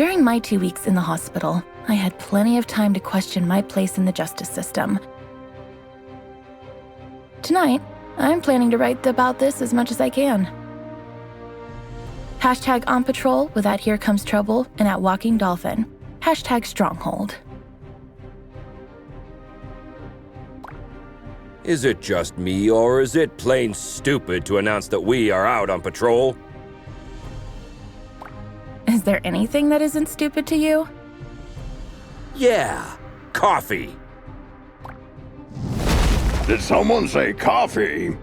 During my 2 weeks in the hospital, I had plenty of time to question my place in the justice system. Tonight, I'm planning to write about this as much as I can. Hashtag on patrol with at Here Comes Trouble and at Walking Dolphin. Hashtag Stronghold. Is it just me, or is it plain stupid to announce that we are out on patrol? Is there anything that isn't stupid to you? Yeah, coffee. Did someone say coffee?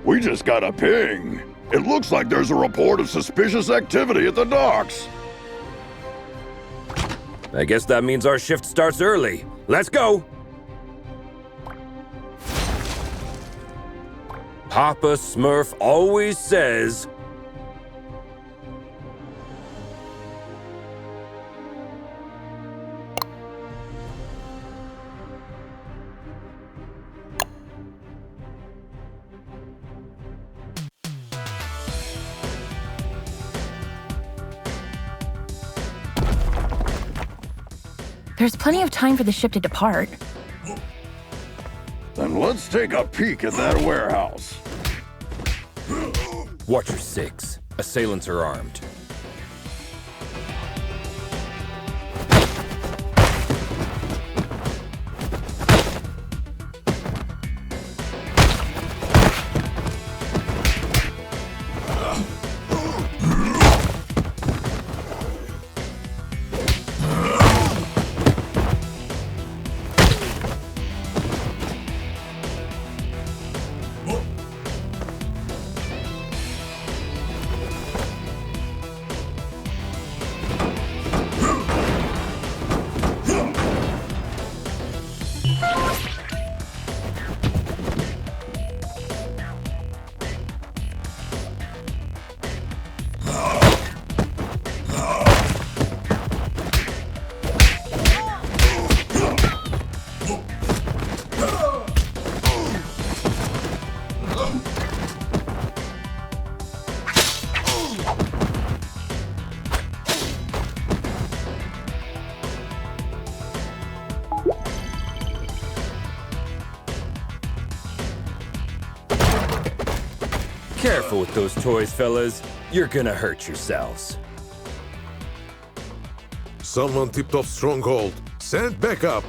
We just got a ping. It looks like there's a report of suspicious activity at the docks. I guess that means our shift starts early. Let's go! Papa Smurf always says... There's plenty of time for the ship to depart. Then let's take a peek at that warehouse. Watch your six. Assailants are armed. Careful with those toys, fellas. You're gonna hurt yourselves. Someone tipped off Stronghold. Send backup.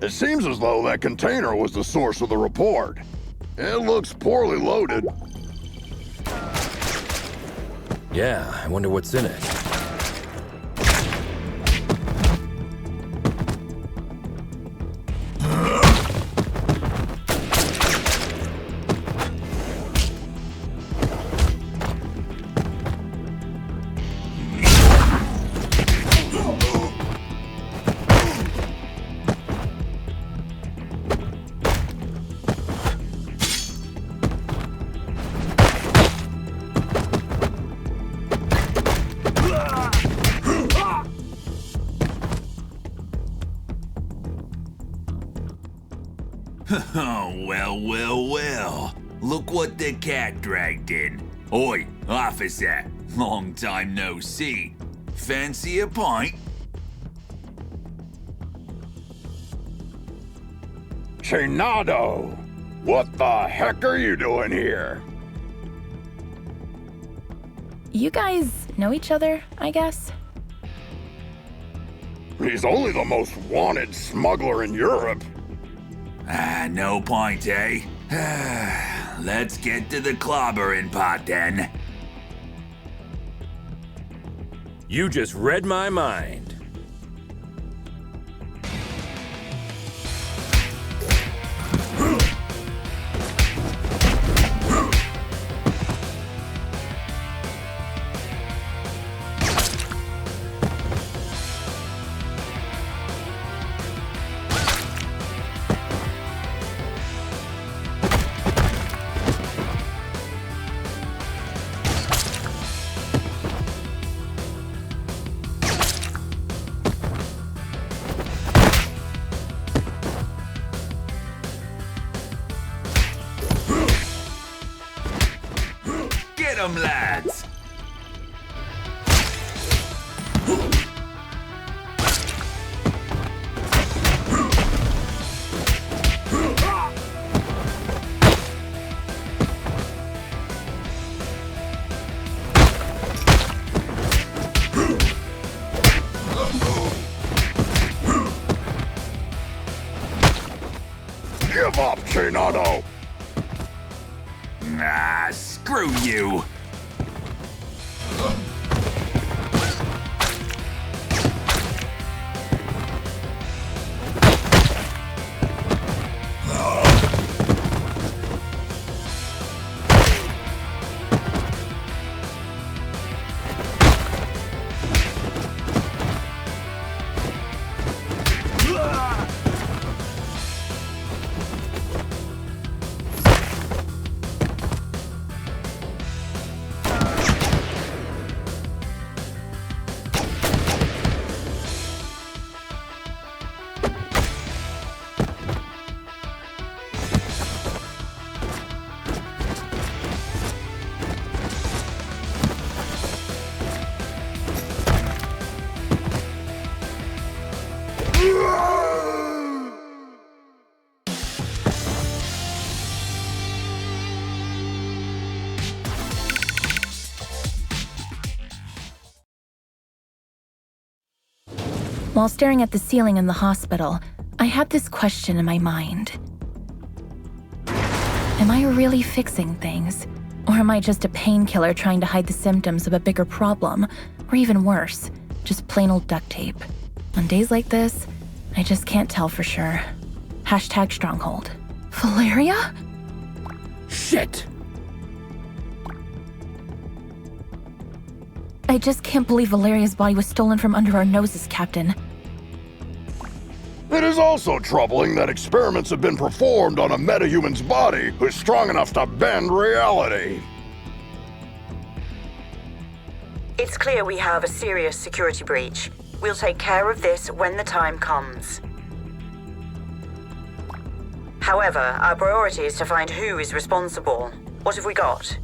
It seems as though that container was the source of the report. It looks poorly loaded. Yeah, I wonder what's in it. Oh, well. Look what the cat dragged in. Oi, officer. Long time no see. Fancy a pint? Chinado! What the heck are you doing here? You guys know each other, I guess? He's only the most wanted smuggler in Europe. No point, eh? Let's get to the clobbering pot then. You just read my mind. Get 'em, lads! Give up, Chinado! Screw you! While staring at the ceiling in the hospital, I had this question in my mind. Am I really fixing things? Or am I just a painkiller trying to hide the symptoms of a bigger problem? Or even worse, just plain old duct tape. On days like this, I just can't tell for sure. Hashtag Stronghold. Valeria? Shit! I just can't believe Valeria's body was stolen from under our noses, Captain. It is also troubling that experiments have been performed on a metahuman's body who's strong enough to bend reality. It's clear we have a serious security breach. We'll take care of this when the time comes. However, our priority is to find who is responsible. What have we got?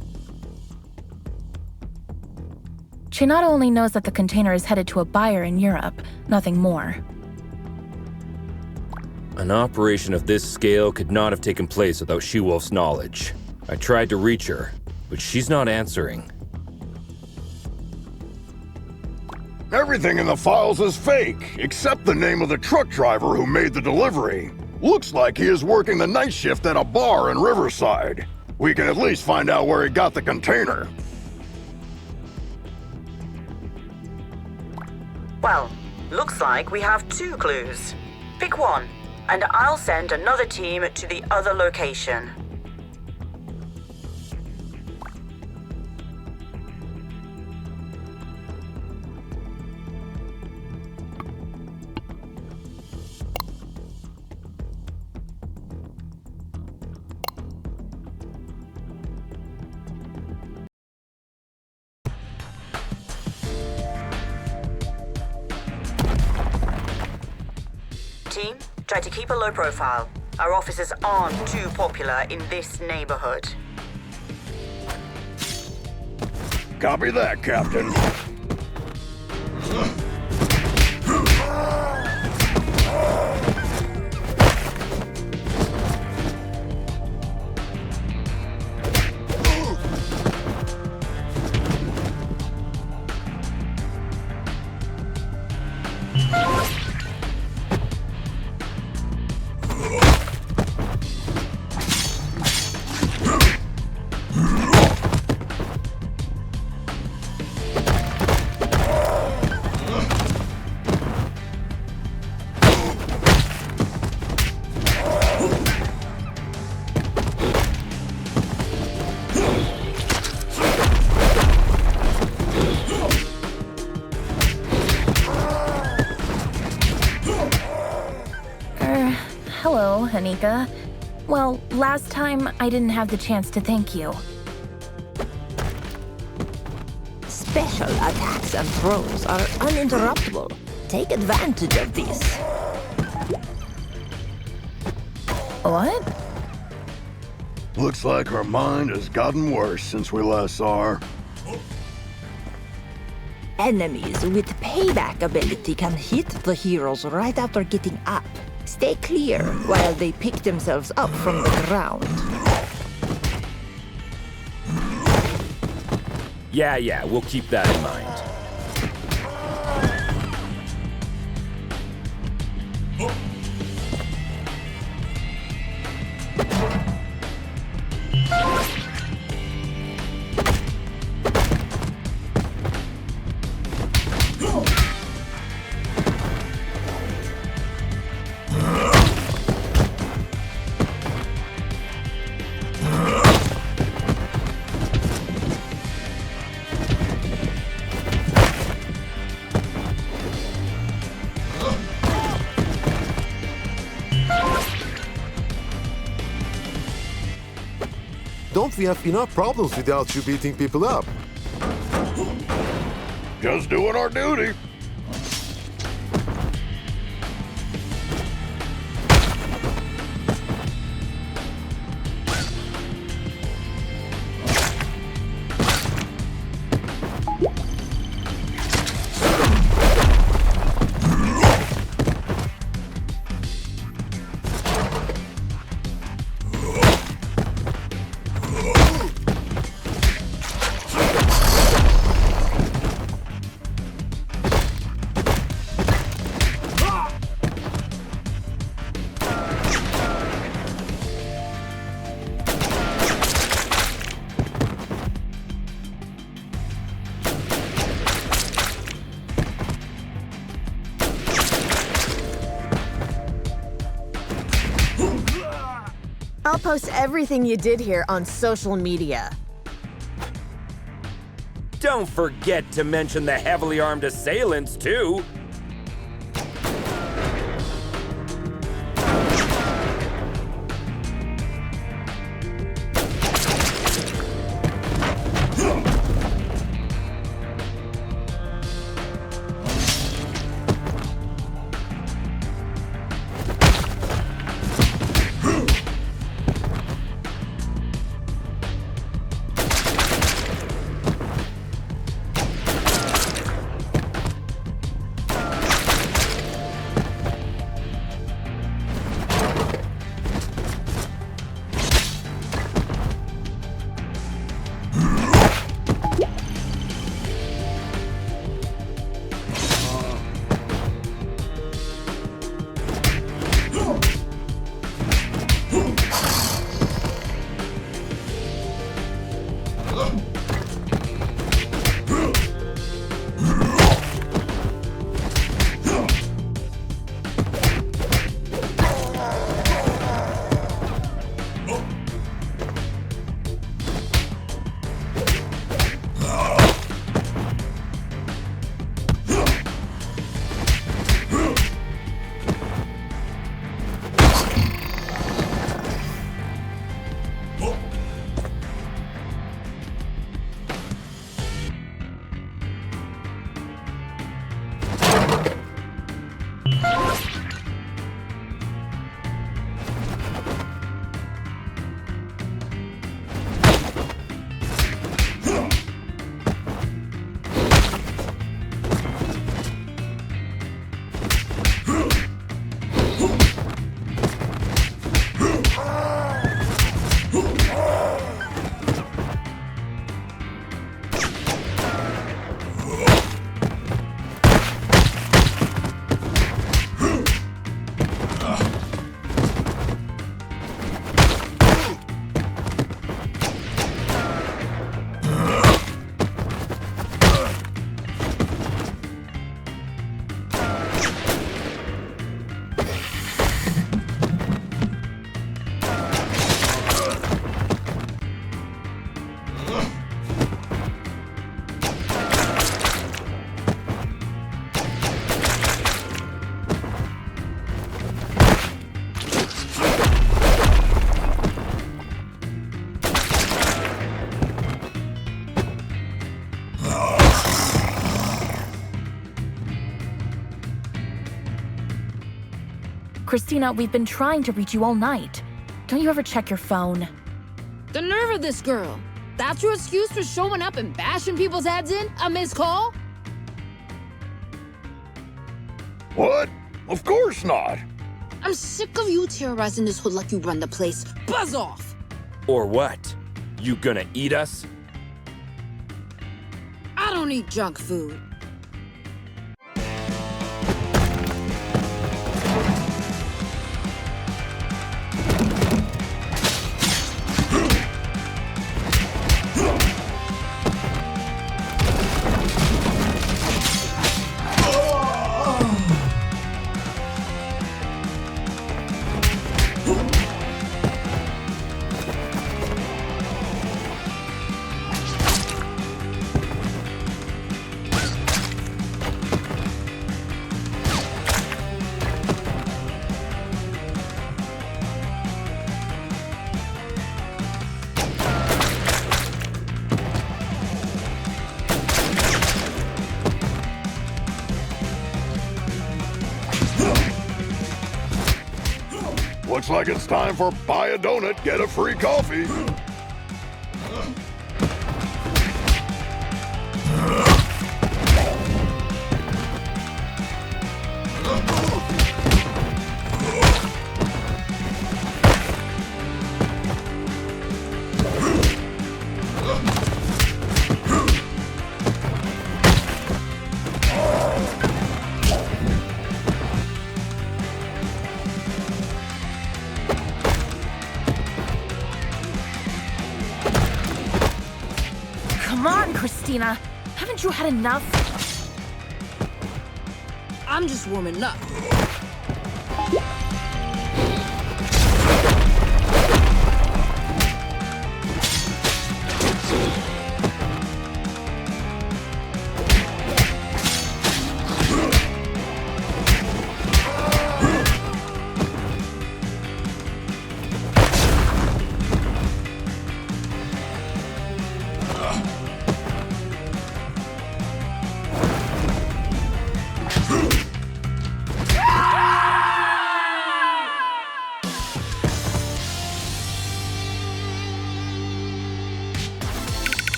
Chinado only knows that the container is headed to a buyer in Europe, nothing more. An operation of this scale could not have taken place without She-Wolf's knowledge. I tried to reach her, but she's not answering. Everything in the files is fake, except the name of the truck driver who made the delivery. Looks like he is working the night shift at a bar in Riverside. We can at least find out where he got the container. Well, looks like we have 2 clues. Pick one, and I'll send another team to the other location. Team, try to keep a low profile. Our officers aren't too popular in this neighborhood. Copy that, Captain. Hello, Hanika. Well, last time I didn't have the chance to thank you. Special attacks and throws are uninterruptible. Take advantage of this. What? Looks like her mind has gotten worse since we last saw her. Enemies with payback ability can hit the heroes right after getting up. Stay clear while they pick themselves up from the ground. Yeah, we'll keep that in mind. Don't we have enough problems without you beating people up? Just doing our duty. I'll post everything you did here on social media. Don't forget to mention the heavily armed assailants, too. Christina, we've been trying to reach you all night. Don't you ever check your phone? The nerve of this girl. That's your excuse for showing up and bashing people's heads in? A missed call? What? Of course not. I'm sick of you terrorizing this hood like you run the place. Buzz off! Or what? You gonna eat us? I don't eat junk food. Looks like it's time for buy a donut, get a free coffee. Come on, Christina. Haven't you had enough? I'm just warming up.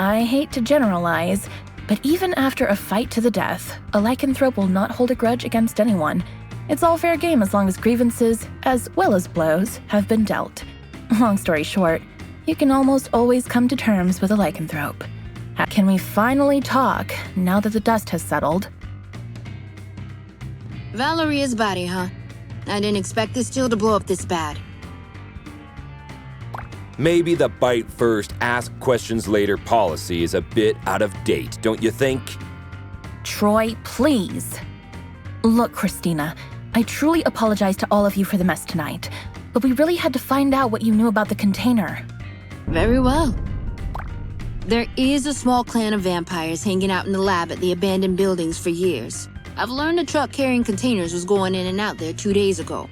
I hate to generalize, but even after a fight to the death, a lycanthrope will not hold a grudge against anyone. It's all fair game as long as grievances, as well as blows, have been dealt. Long story short, you can almost always come to terms with a lycanthrope. Can we finally talk, now that the dust has settled? Valeria's body, huh? I didn't expect this deal to blow up this bad. Maybe the bite first, ask questions later policy is a bit out of date, don't you think? Troy, please. Look, Christina, I truly apologize to all of you for the mess tonight, but we really had to find out what you knew about the container. Very well. There is a small clan of vampires hanging out in the lab at the abandoned buildings for years. I've learned a truck carrying containers was going in and out there 2 days ago.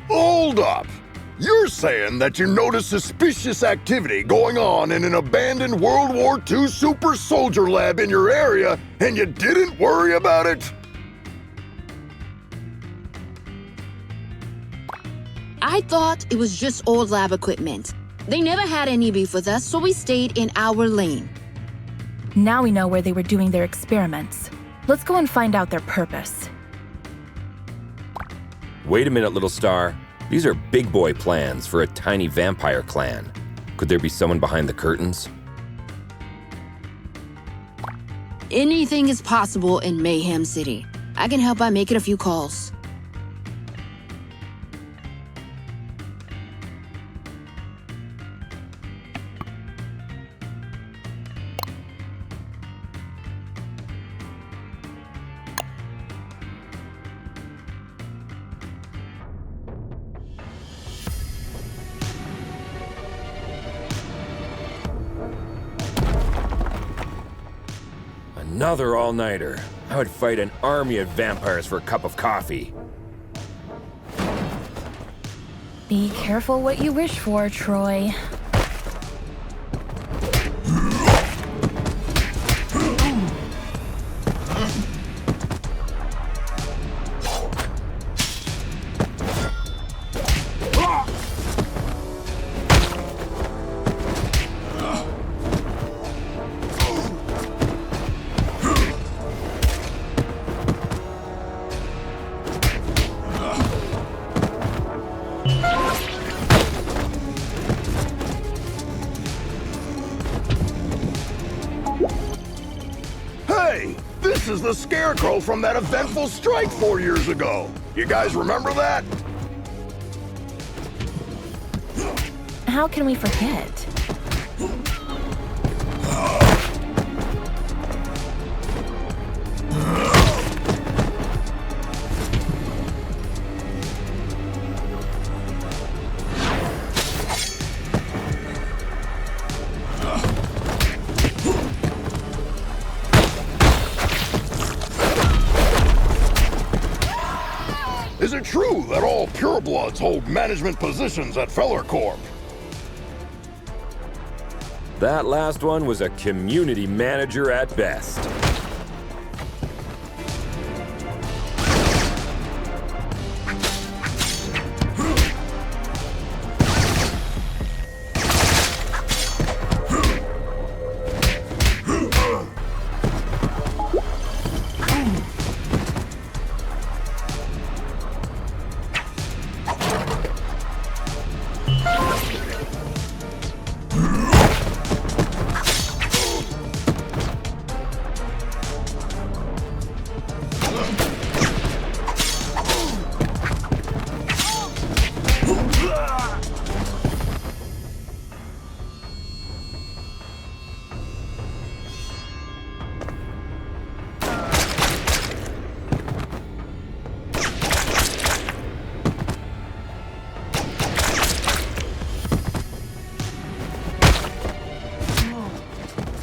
Hold up! You're saying that you noticed suspicious activity going on in an abandoned World War II super soldier lab in your area, and you didn't worry about it? I thought it was just old lab equipment. They never had any beef with us, so we stayed in our lane. Now we know where they were doing their experiments. Let's go and find out their purpose. Wait a minute, little star. These are big boy plans for a tiny vampire clan. Could there be someone behind the curtains? Anything is possible in Mayhem City. I can help by making a few calls. Another all-nighter. I would fight an army of vampires for a cup of coffee. Be careful what you wish for, Troy. is the Scarecrow from that eventful strike 4 years ago. You guys remember that? How can we forget? Is it true that all purebloods hold management positions at Feller Corp? That last one was a community manager at best.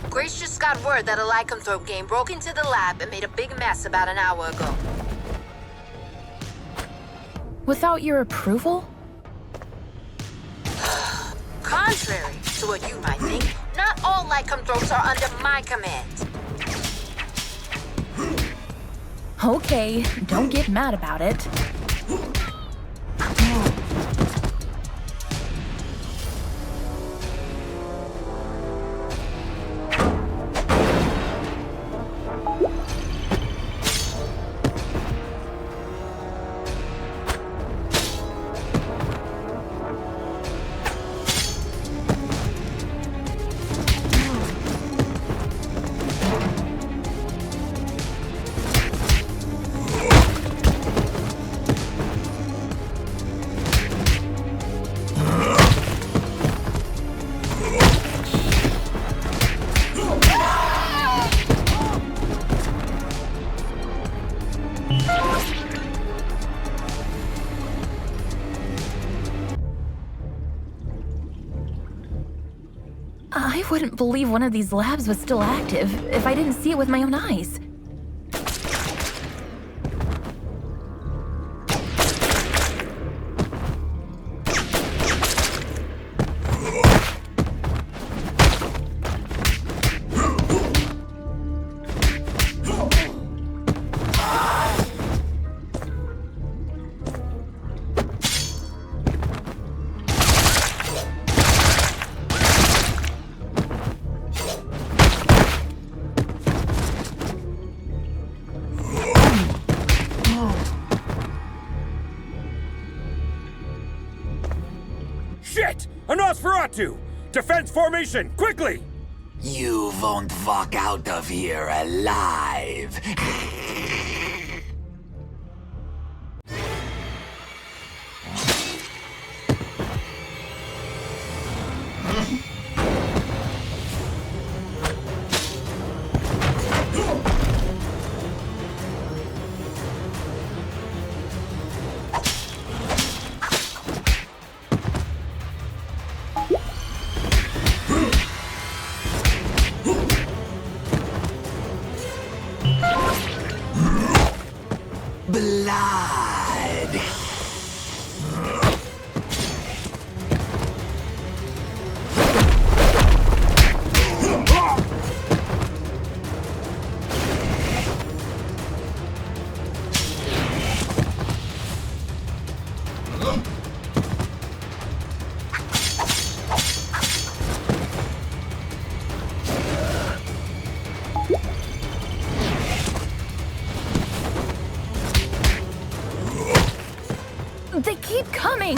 Grace just got word that a lycanthrope game broke into the lab and made a big mess about an hour ago. Without your approval? Contrary to what you might think, not all lycanthropes are under my command. Okay, don't get mad about it. I wouldn't believe one of these labs was still active if I didn't see it with my own eyes. Shit! A Nosferatu! Defense formation, quickly! You won't walk out of here alive. Blood. They keep coming!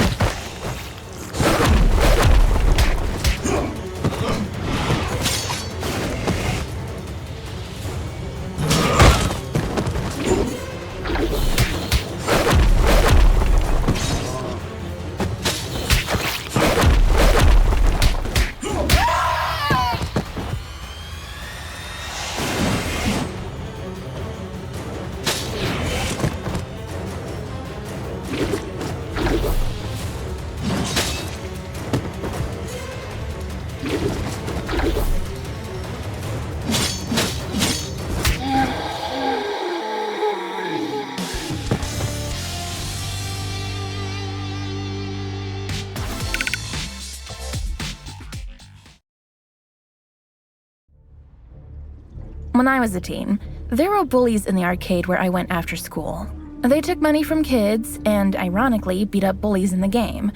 When I was a teen, there were bullies in the arcade where I went after school. They took money from kids and, ironically, beat up bullies in the game.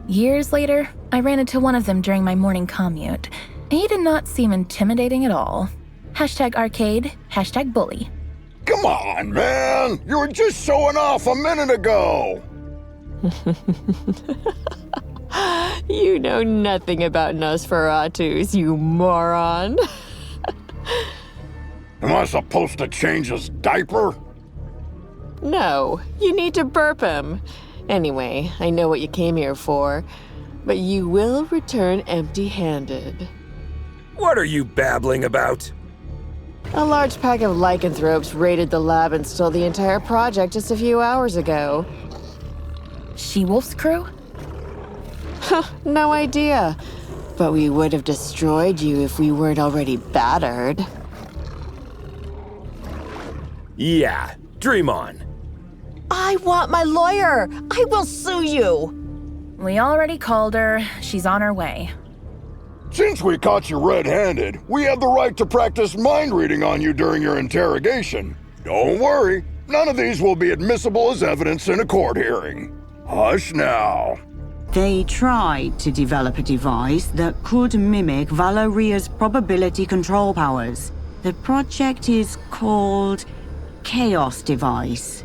Years later, I ran into one of them during my morning commute. He did not seem intimidating at all. #arcade, #bully. Come on, man! You were just showing off a minute ago! You know nothing about Nosferatus, you moron. Am I supposed to change his diaper? No, you need to burp him. Anyway, I know what you came here for, but you will return empty-handed. What are you babbling about? A large pack of lycanthropes raided the lab and stole the entire project just a few hours ago. She-Wolf's crew? No idea. But we would have destroyed you if we weren't already battered. Yeah, dream on. I want my lawyer! I will sue you! We already called her. She's on her way. Since we caught you red-handed, we have the right to practice mind reading on you during your interrogation. Don't worry, none of these will be admissible as evidence in a court hearing. Hush now. They tried to develop a device that could mimic Valoria's probability control powers. The project is called Chaos Device.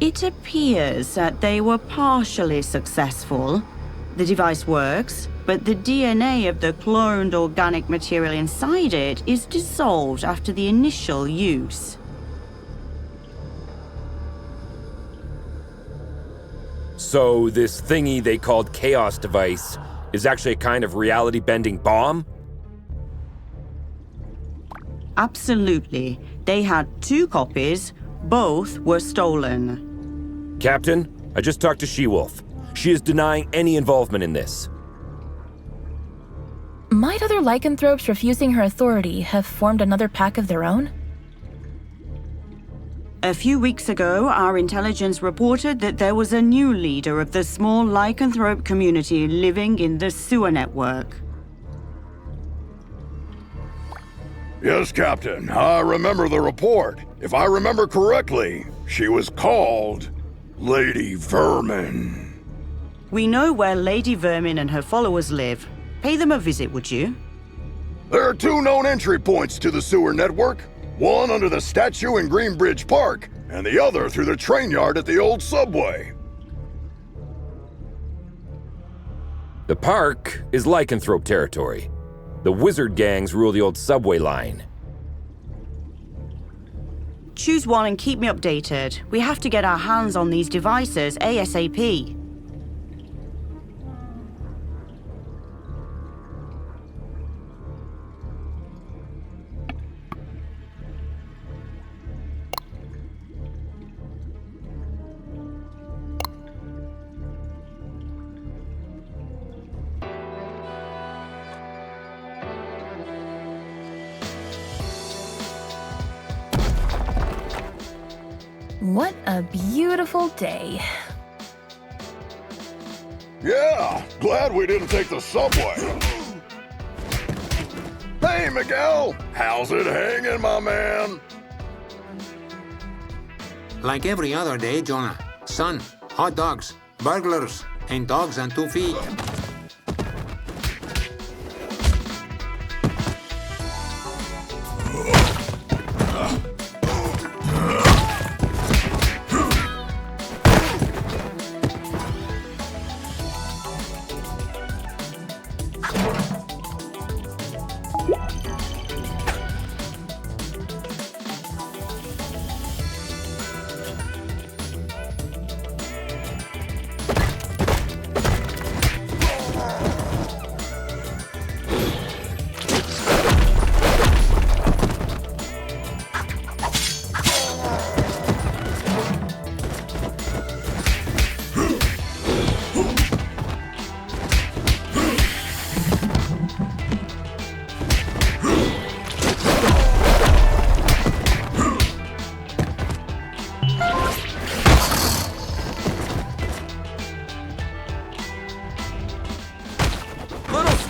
It appears that they were partially successful. The device works, but the DNA of the cloned organic material inside it is dissolved after the initial use. So this thingy they called Chaos Device is actually a kind of reality-bending bomb? Absolutely. They had 2 copies. Both were stolen. Captain, I just talked to She-Wolf. She is denying any involvement in this. Might other lycanthropes refusing her authority have formed another pack of their own? A few weeks ago, our intelligence reported that there was a new leader of the small lycanthrope community living in the sewer network. Yes, Captain, I remember the report. If I remember correctly, she was called Lady Vermin. We know where Lady Vermin and her followers live. Pay them a visit, would you? There are 2 known entry points to the sewer network. One under the statue in Greenbridge Park, and the other through the train yard at the old subway. The park is lycanthrope territory. The wizard gangs rule the old subway line. Choose one and keep me updated. We have to get our hands on these devices ASAP. What a beautiful day. Yeah, glad we didn't take the subway. Hey, Miguel! How's it hanging, my man? Like every other day, Jonah. Sun, hot dogs, burglars, and dogs on 2 feet.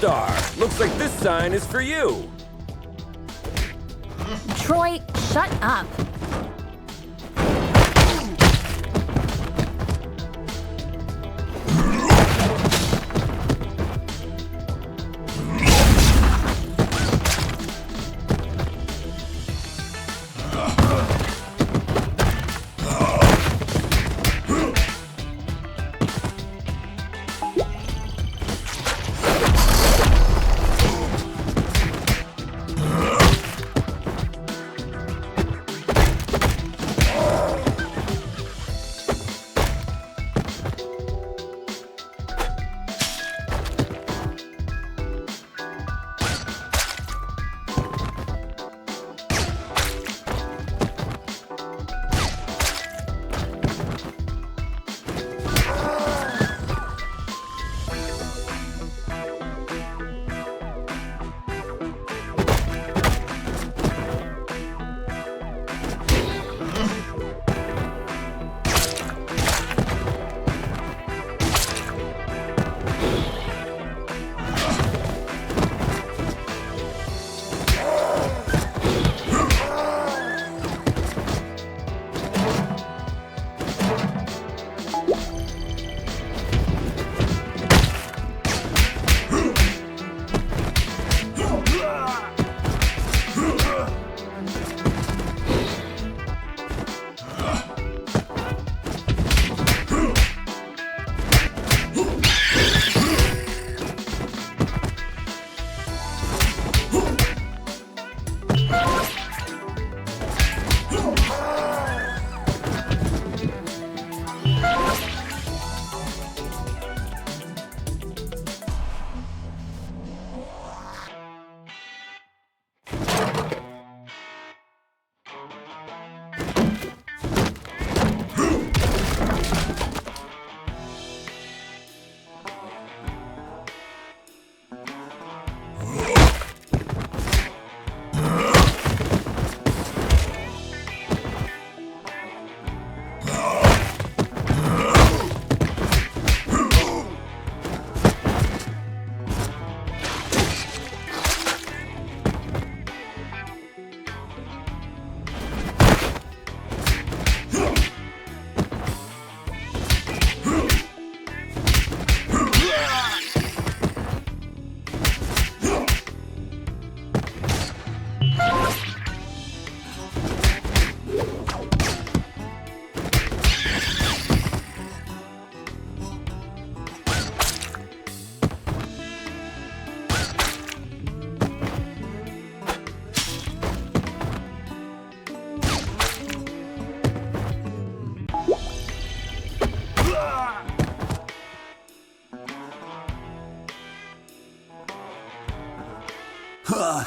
Star, looks like this sign is for you. Troy, shut up.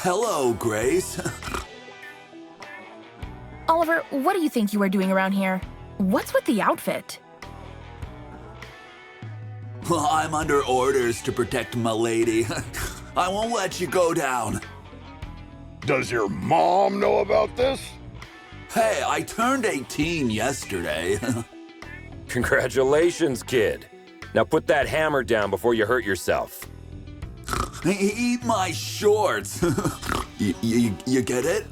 Hello, Grace. Oliver, what do you think you are doing around here? What's with the outfit? I'm under orders to protect my lady. I won't let you go down. Does your mom know about this? Hey, I turned 18 yesterday. Congratulations, kid. Now put that hammer down before you hurt yourself. Eat my shorts. You get it?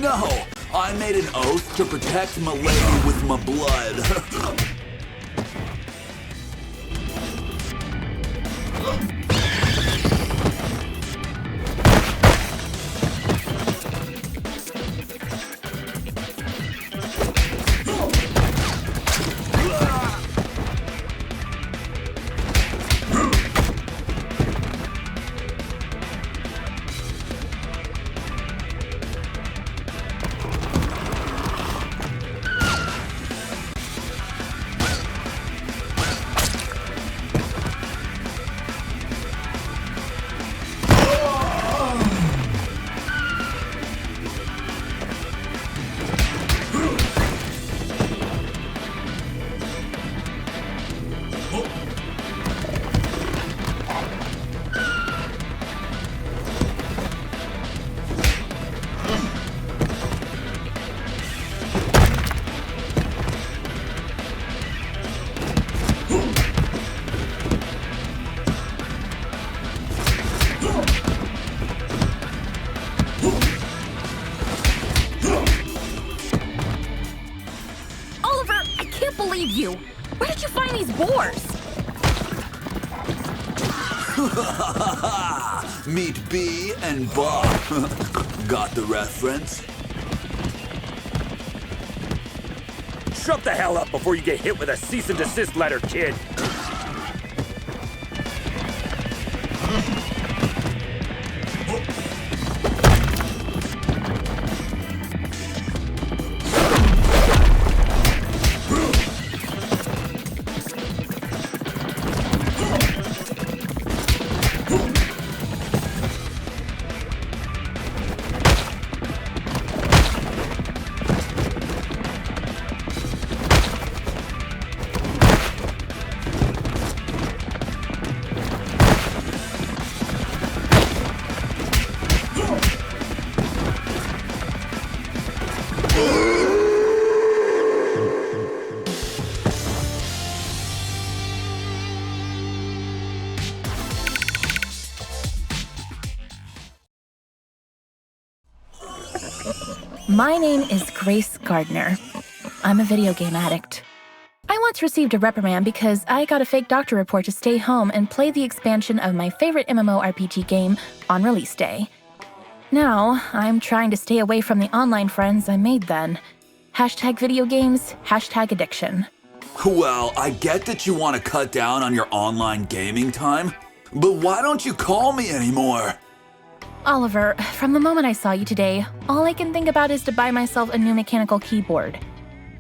No, I made an oath to protect my lady with my blood. You! Where did you find these boars? Meet B and Bob. Got the reference? Shut the hell up before you get hit with a cease and desist letter, kid! My name is Grace Gardner. I'm a video game addict. I once received a reprimand because I got a fake doctor report to stay home and play the expansion of my favorite MMORPG game on release day. Now, I'm trying to stay away from the online friends I made then. Hashtag video games, hashtag addiction. Well, I get that you want to cut down on your online gaming time, but why don't you call me anymore? Oliver, from the moment I saw you today, all I can think about is to buy myself a new mechanical keyboard.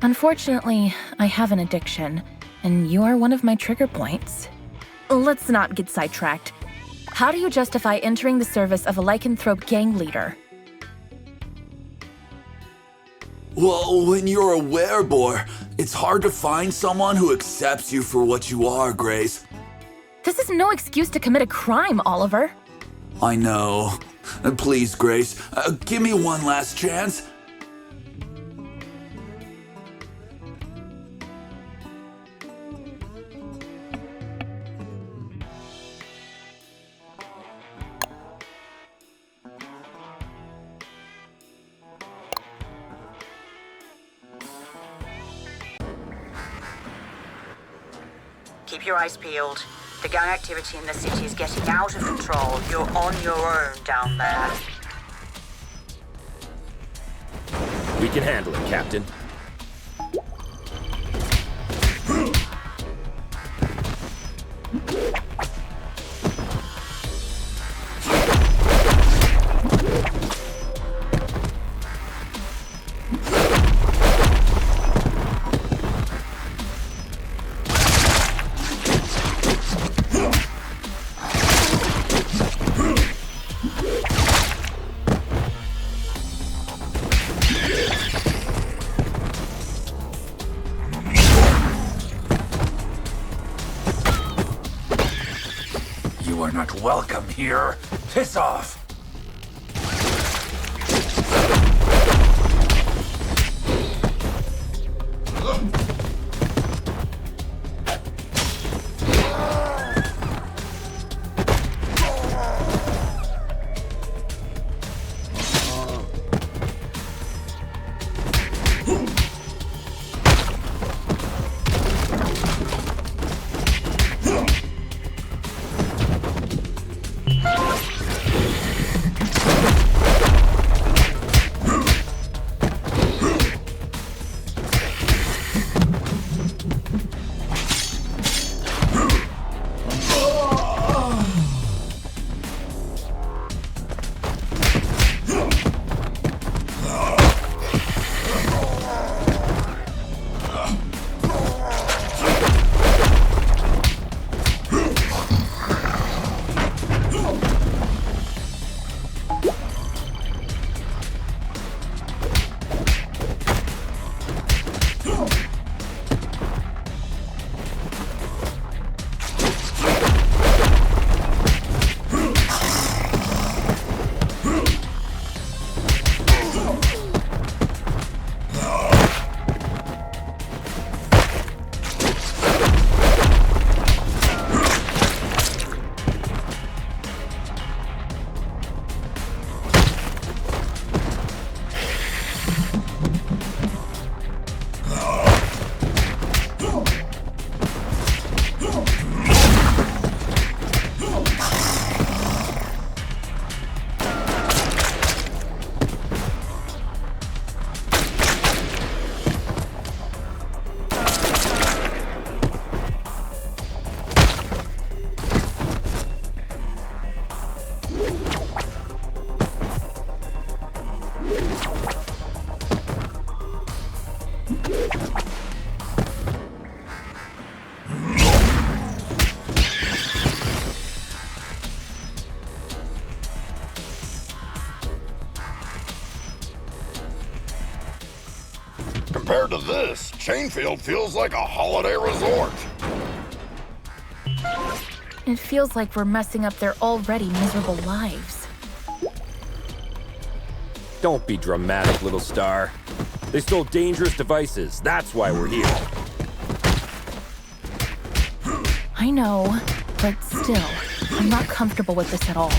Unfortunately, I have an addiction, and you are one of my trigger points. Let's not get sidetracked. How do you justify entering the service of a lycanthrope gang leader? Well, when you're a werebore, it's hard to find someone who accepts you for what you are, Grace. This is no excuse to commit a crime, Oliver. I know. Please, Grace, give me one last chance. Keep your eyes peeled. The gang activity in the city is getting out of control. You're on your own down there. We can handle it, Captain. Welcome here. Piss off. Compared to this, Chainfield feels like a holiday resort. It feels like we're messing up their already miserable lives. Don't be dramatic, little star. They stole dangerous devices. That's why we're here. I know, but still, I'm not comfortable with this at all.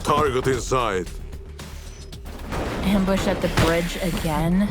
Target inside. Ambush at the bridge again?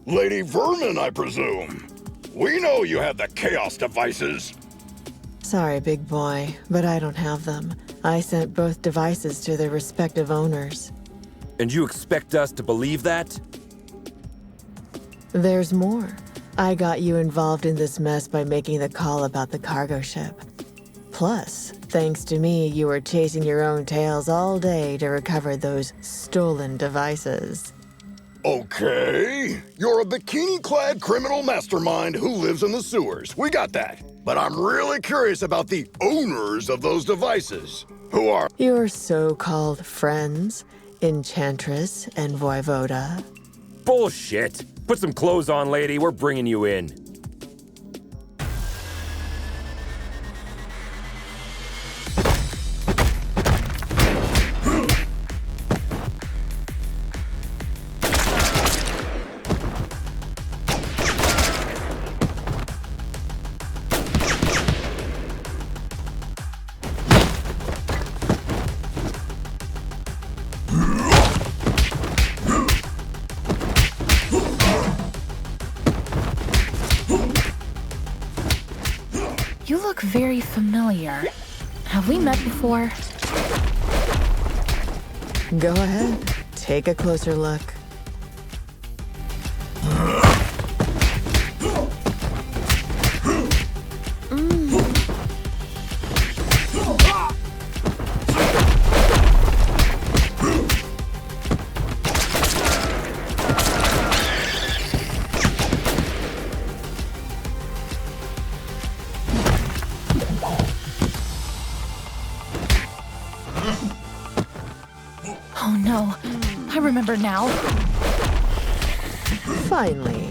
Lady Vermin, I presume. We know you have the Chaos devices. Sorry, big boy, but I don't have them. I sent both devices to their respective owners. And you expect us to believe that? There's more. I got you involved in this mess by making the call about the cargo ship. Plus, thanks to me, you were chasing your own tails all day to recover those stolen devices. Okay, you're a bikini-clad criminal mastermind who lives in the sewers. We got that. But I'm really curious about the owners of those devices. Who are your so-called friends, Enchantress and Voivoda? Bullshit! Put some clothes on, lady. We're bringing you in. You look very familiar. Have we met before? Go ahead. Take a closer look. Oh no, I remember now. Finally.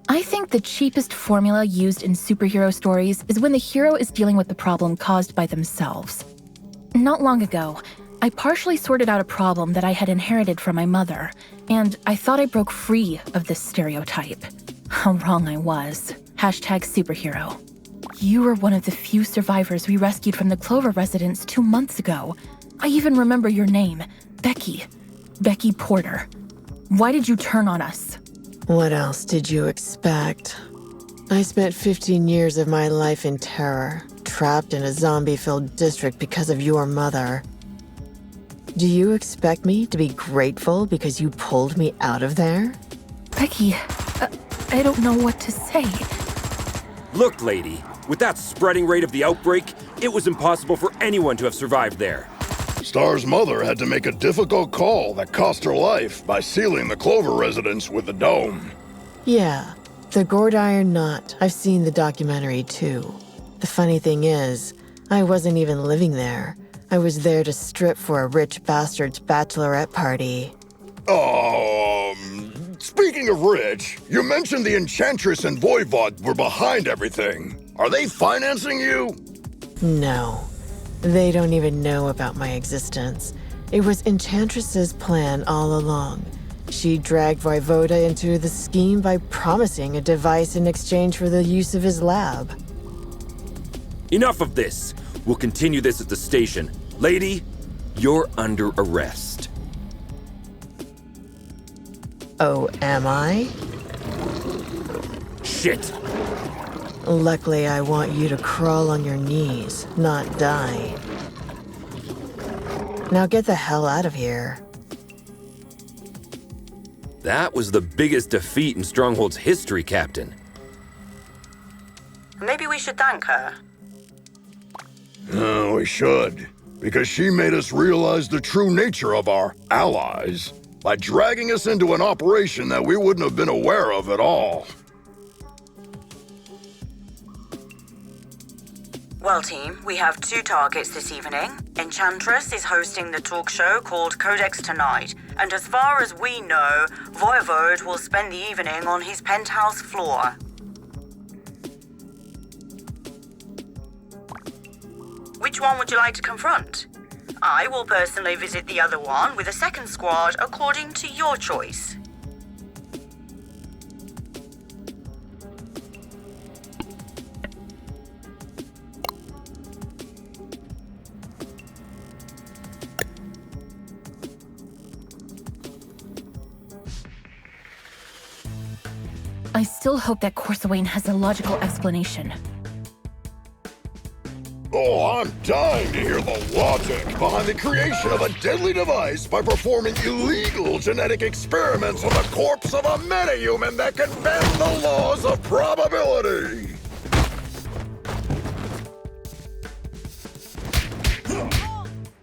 I think the cheapest formula used in superhero stories is when the hero is dealing with the problem caused by themselves. Not long ago, I partially sorted out a problem that I had inherited from my mother, and I thought I broke free of this stereotype. How wrong I was. #superhero. You were one of the few survivors we rescued from the Clover residence 2 months ago. I even remember your name, Becky. Becky Porter. Why did you turn on us? What else did you expect? I spent 15 years of my life in terror, trapped in a zombie-filled district because of your mother. Do you expect me to be grateful because you pulled me out of there? Becky, I don't know what to say. Look, lady, with that spreading rate of the outbreak, it was impossible for anyone to have survived there. Star's mother had to make a difficult call that cost her life by sealing the Clover residence with the dome. Yeah, the gourd iron knot. I've seen the documentary too. The funny thing is, I wasn't even living there. I was there to strip for a rich bastard's bachelorette party. Speaking of rich, you mentioned the Enchantress and Voivod were behind everything. Are they financing you? No. They don't even know about my existence. It was Enchantress's plan all along. She dragged Voivoda into the scheme by promising a device in exchange for the use of his lab. Enough of this. We'll continue this at the station. Lady, you're under arrest. Oh, am I? Shit! Luckily, I want you to crawl on your knees, not die. Now get the hell out of here. That was the biggest defeat in Stronghold's history, Captain. Maybe we should thank her. We should, because she made us realize the true nature of our allies by dragging us into an operation that we wouldn't have been aware of at all. Well, team, we have 2 targets this evening. Enchantress is hosting the talk show called Codex tonight, and as far as we know, Voivode will spend the evening on his penthouse floor. Which one would you like to confront? I will personally visit the other one with a second squad according to your choice. I still hope that Corsawane has a logical explanation. Oh, I'm dying to hear the logic behind the creation of a deadly device by performing illegal genetic experiments on the corpse of a metahuman that can bend the laws of probability!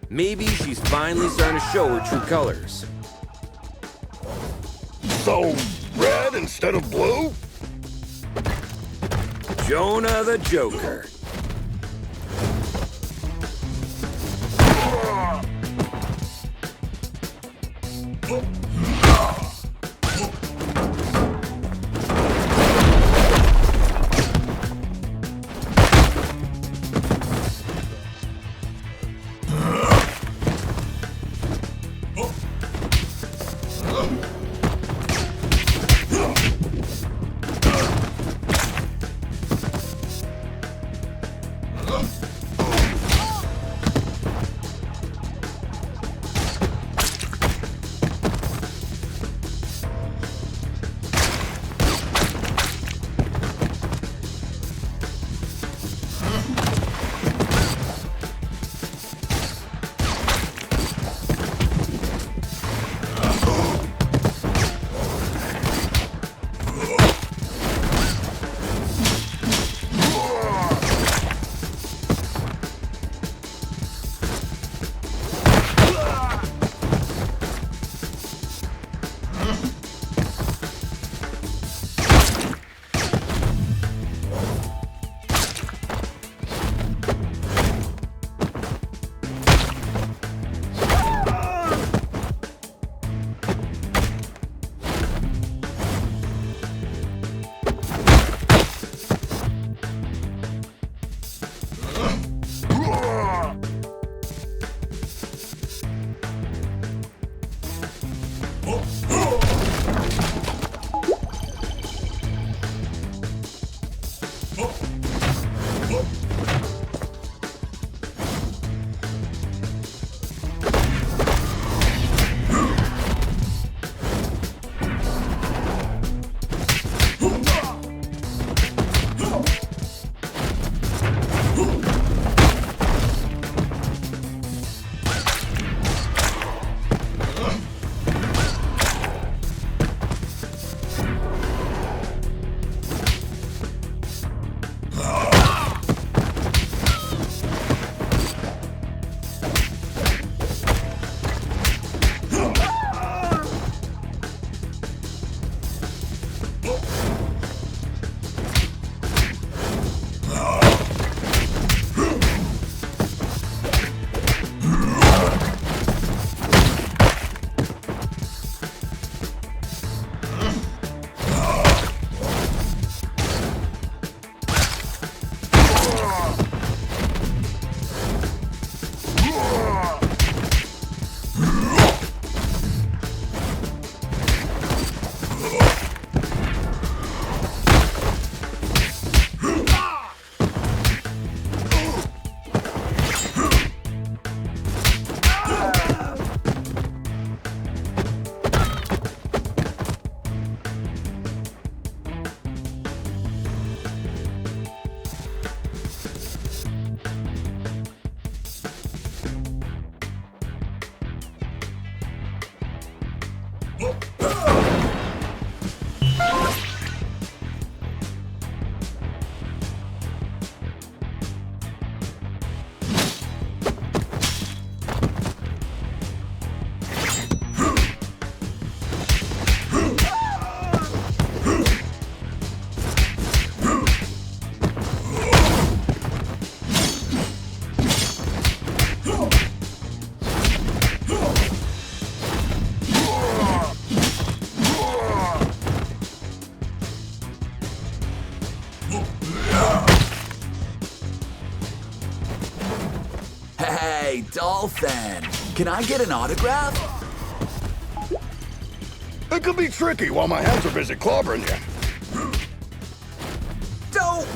Maybe she's finally starting to show her true colors. So, red instead of blue? Jonah the Joker. Dolphin. Can I get an autograph? It could be tricky while my hands are busy clobbering you. Don't!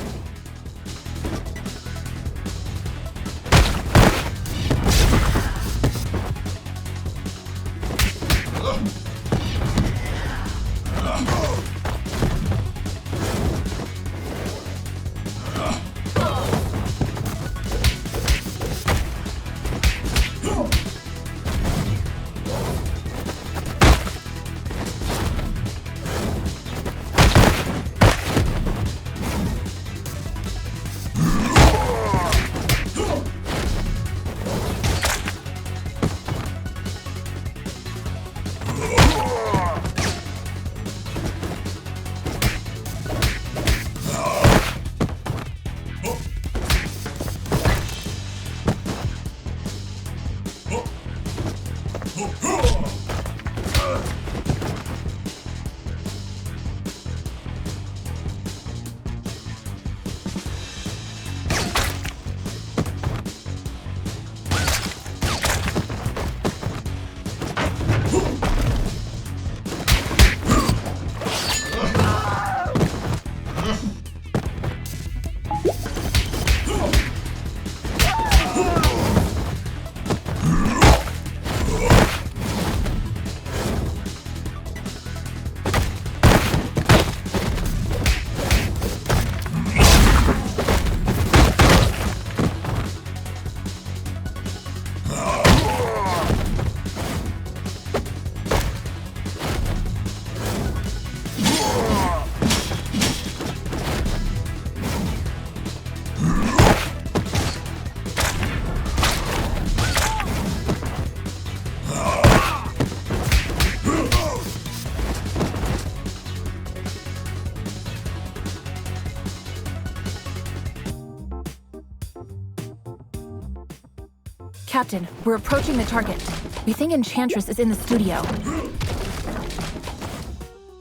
Captain, we're approaching the target. We think Enchantress is in the studio.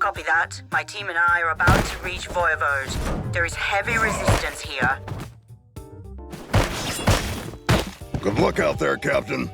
Copy that. My team and I are about to reach Voivode. There is heavy resistance here. Good luck out there, Captain.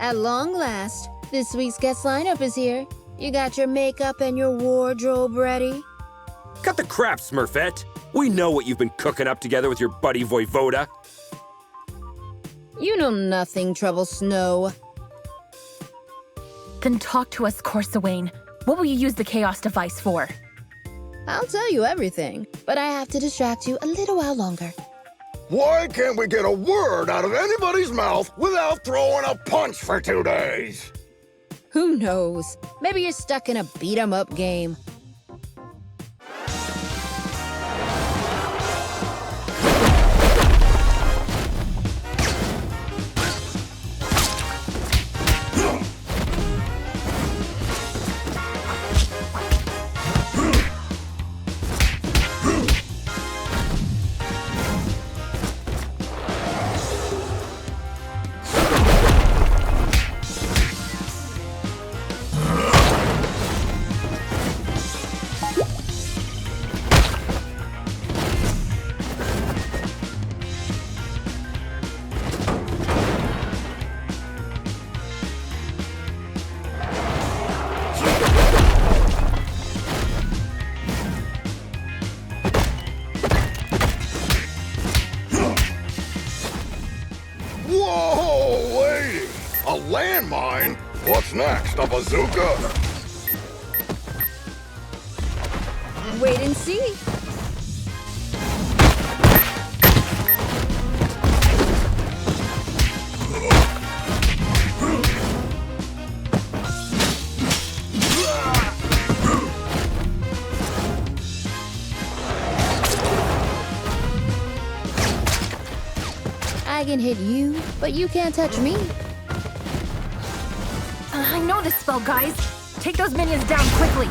At long last, this week's guest lineup is here. You got your makeup and your wardrobe ready? Cut the crap, Smurfette. We know what you've been cooking up together with your buddy Voivoda. You know nothing, Trouble Snow. Then talk to us, Corsawane. What will you use the Chaos device for? I'll tell you everything, but I have to distract you a little while longer. Why can't we get a word out of anybody's mouth without throwing a punch for 2 days? Who knows? Maybe you're stuck in a beat-em-up game. What's next, a bazooka? Wait and see. I can hit you, but you can't touch me. I know this spell, guys. Take those minions down quickly.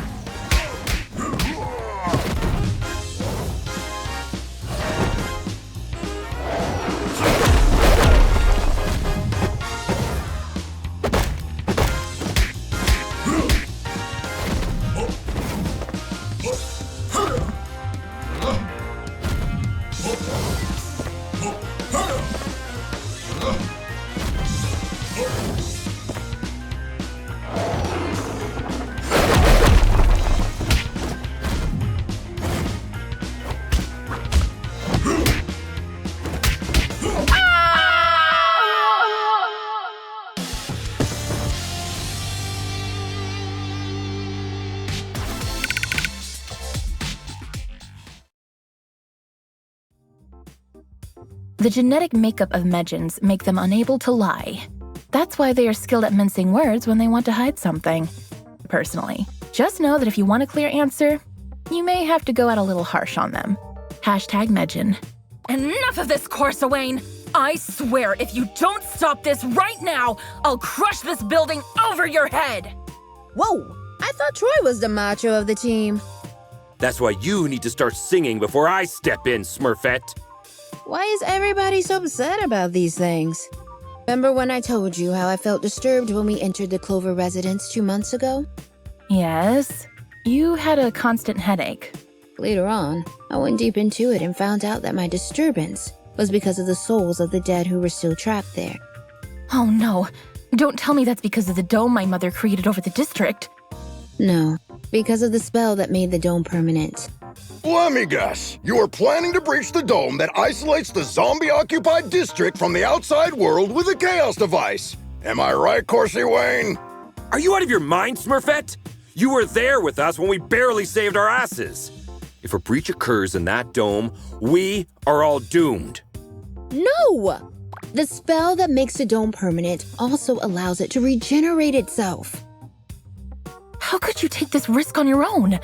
The genetic makeup of Medjans make them unable to lie. That's why they are skilled at mincing words when they want to hide something. Personally, just know that if you want a clear answer, you may have to go out a little harsh on them. #Medjan. Enough of this, Corsawane! I swear if you don't stop this right now, I'll crush this building over your head! Whoa! I thought Troy was the macho of the team. That's why you need to start singing before I step in, Smurfette. Why is everybody so upset about these things? Remember when I told you how I felt disturbed when we entered the Clover residence 2 months ago? Yes, you had a constant headache. Later on, I went deep into it and found out that my disturbance was because of the souls of the dead who were still trapped there. Oh no, don't tell me that's because of the dome my mother created over the district. No, because of the spell that made the dome permanent. Let me guess. You are planning to breach the dome that isolates the zombie-occupied district from the outside world with a chaos device. Am I right, Corsi Wayne? Are you out of your mind, Smurfette? You were there with us when we barely saved our asses. If a breach occurs in that dome, we are all doomed. No! The spell that makes the dome permanent also allows it to regenerate itself. How could you take this risk on your own?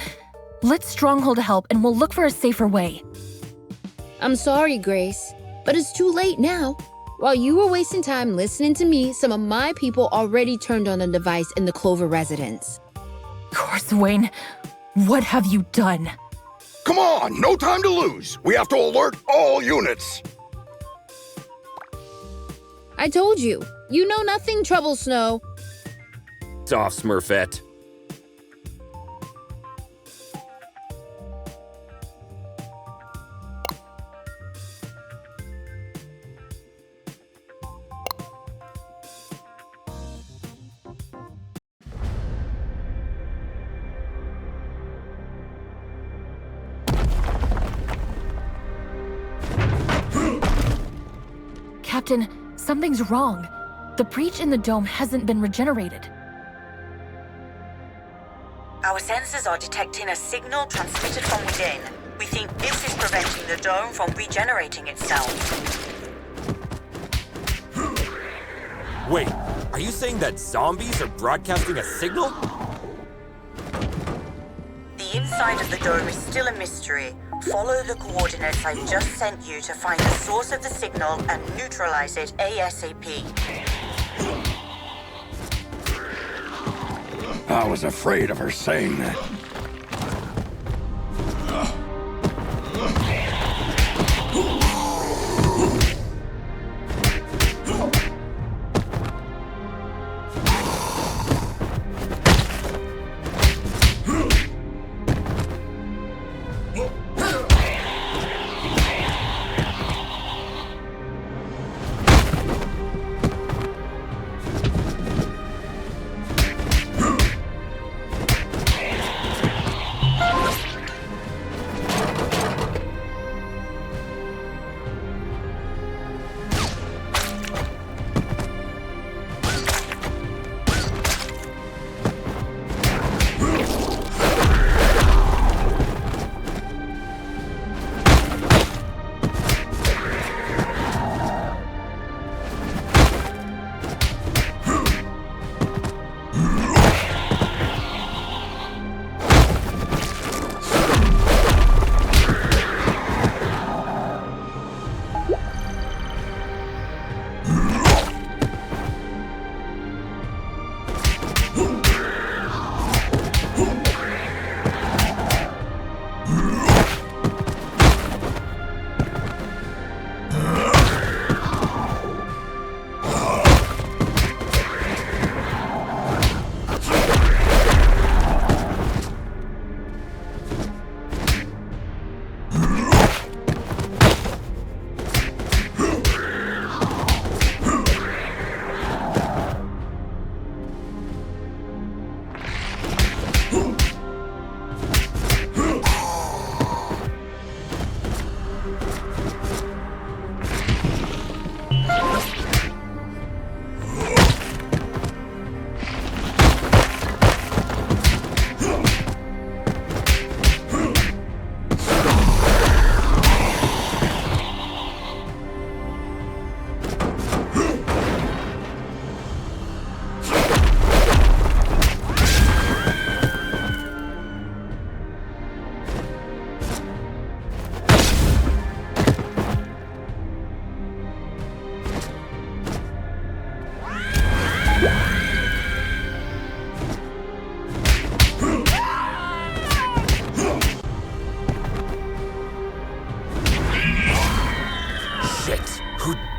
Let Stronghold help and we'll look for a safer way. I'm sorry, Grace, but it's too late now. While you were wasting time listening to me, some of my people already turned on the device in the Clover residence. Corsawane, what have you done? Come on, no time to lose. We have to alert all units. I told you, you know nothing, Trouble Snow. It's off, Smurfette. Captain, something's wrong. The breach in the dome hasn't been regenerated. Our sensors are detecting a signal transmitted from within. We think this is preventing the dome from regenerating itself. Wait, are you saying that zombies are broadcasting a signal? The inside of the dome is still a mystery. Follow the coordinates I just sent you to find the source of the signal and neutralize it ASAP. I was afraid of her saying that.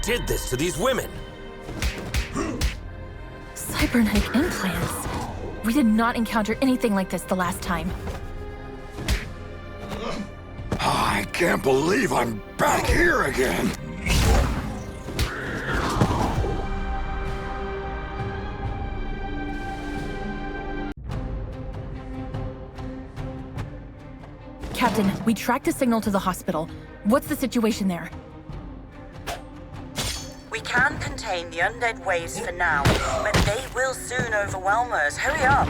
did this to these women? Cybernetic implants? We did not encounter anything like this the last time. I can't believe I'm back here again. Captain, we tracked a signal to the hospital. What's the situation there? We can contain the undead waves for now, but they will soon overwhelm us. Hurry up!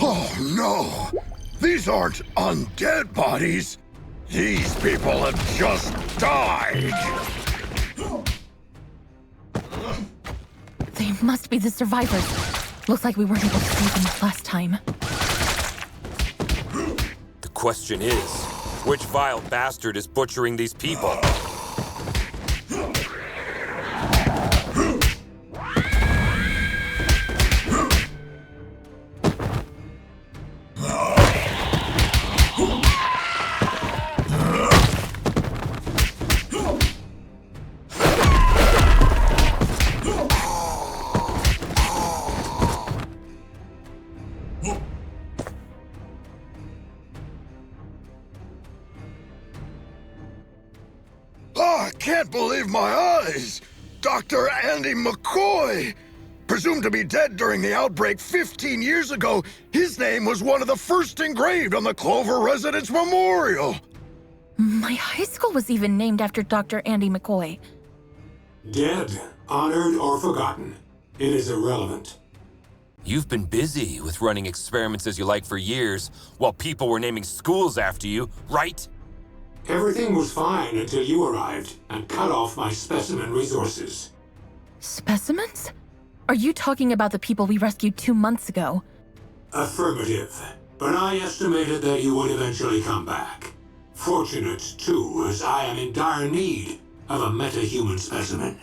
Oh no! These aren't undead bodies! These people have just died! They must be the survivors. Looks like we weren't able to save them last time. The question is, which vile bastard is butchering these people? I can't believe my eyes! Dr. Andy McCoy! Presumed to be dead during the outbreak 15 years ago, his name was one of the first engraved on the Clover Residence Memorial! My high school was even named after Dr. Andy McCoy. Dead, honored, or forgotten. It is irrelevant. You've been busy with running experiments as you like for years, while people were naming schools after you, right? Everything was fine until you arrived and cut off my specimen resources. Specimens? Are you talking about the people we rescued 2 months ago? Affirmative. But I estimated that you would eventually come back. Fortunate, too, as I am in dire need of a metahuman specimen.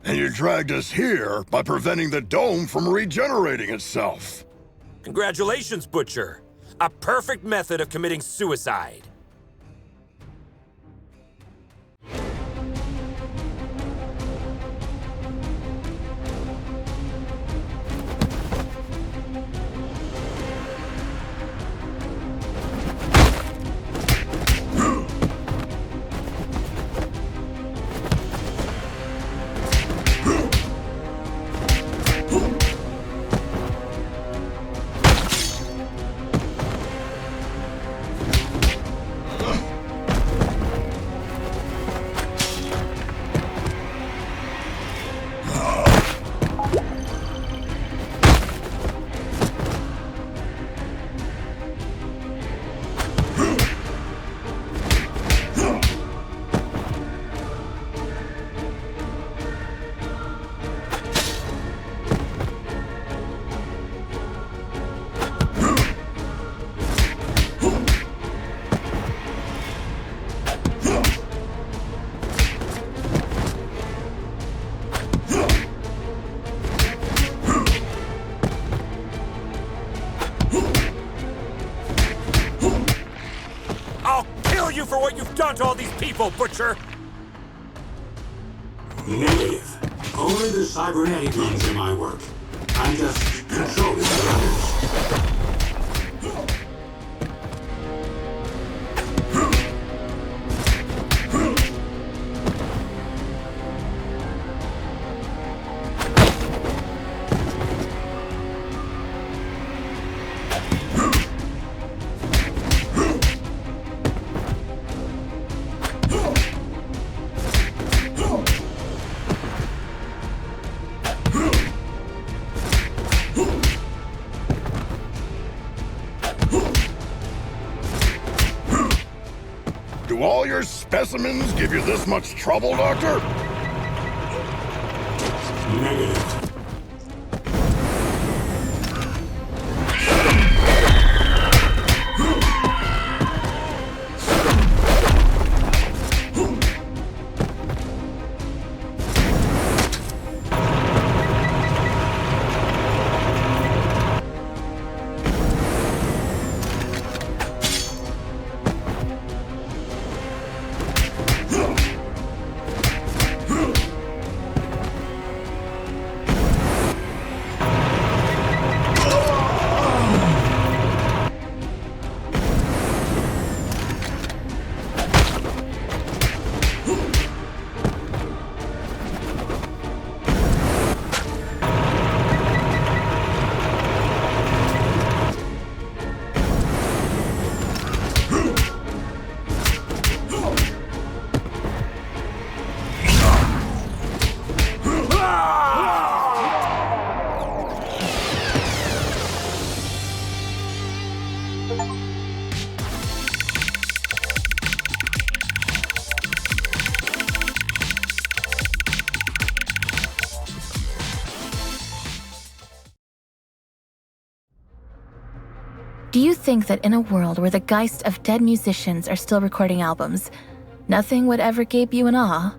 And you dragged us here by preventing the dome from regenerating itself. Congratulations, Butcher. A perfect method of committing suicide. You for what you've done to all these people, Butcher! Negative. Only the cybernetic ones are my work. I'm just controlling the others. Do all your specimens give you this much trouble, Doctor? Negative. Do you think that in a world where the geist of dead musicians are still recording albums, nothing would ever gape you in awe?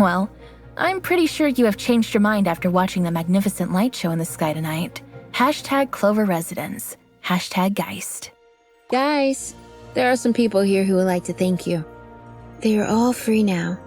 Well, I'm pretty sure you have changed your mind after watching the magnificent light show in the sky tonight. Hashtag Clover Residence. Hashtag Geist. Guys, there are some people here who would like to thank you. They are all free now.